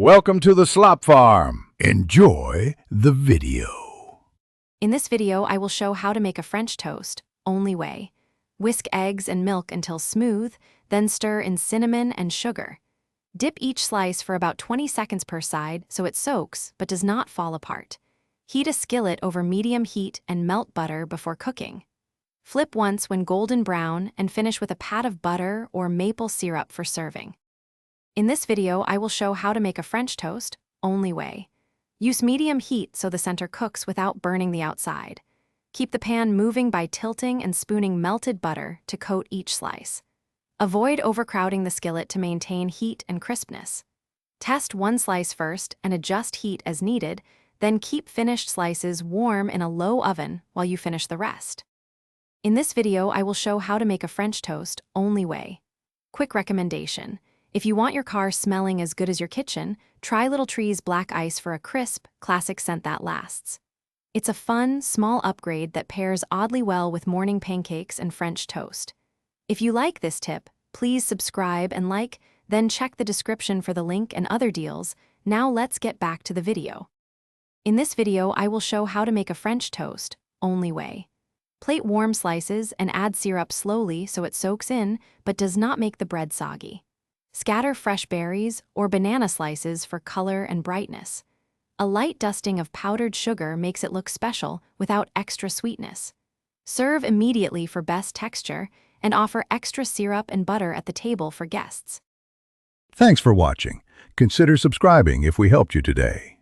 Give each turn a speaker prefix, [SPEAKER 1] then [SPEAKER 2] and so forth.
[SPEAKER 1] Welcome to the Slop Farm. Enjoy the video.
[SPEAKER 2] In this video, I will show how to make a French toast, only way. Whisk eggs and milk until smooth, then stir in cinnamon and sugar. Dip each slice for about 20 seconds per side so it soaks but does not fall apart. Heat a skillet over medium heat and melt butter before cooking. Flip once when golden brown and finish with a pat of butter or maple syrup for serving. In this video, I will show how to make a French toast, only way. Use medium heat so the center cooks without burning the outside. Keep the pan moving by tilting and spooning melted butter to coat each slice. Avoid overcrowding the skillet to maintain heat and crispness. Test one slice first and adjust heat as needed, then keep finished slices warm in a low oven while you finish the rest. In this video, I will show how to make a French toast, only way. Quick recommendation. If you want your car smelling as good as your kitchen, try Little Tree's Black Ice for a crisp, classic scent that lasts. It's a fun, small upgrade that pairs oddly well with morning pancakes and French toast. If you like this tip, please subscribe and like, then check the description for the link and other deals. Now let's get back to the video. In this video, I will show how to make a French toast, only way. Plate warm slices and add syrup slowly so it soaks in but does not make the bread soggy. Scatter fresh berries or banana slices for color and brightness. A light dusting of powdered sugar makes it look special without extra sweetness. Serve immediately for best texture and offer extra syrup and butter at the table for guests.
[SPEAKER 1] Thanks for watching. Consider subscribing if we helped you today.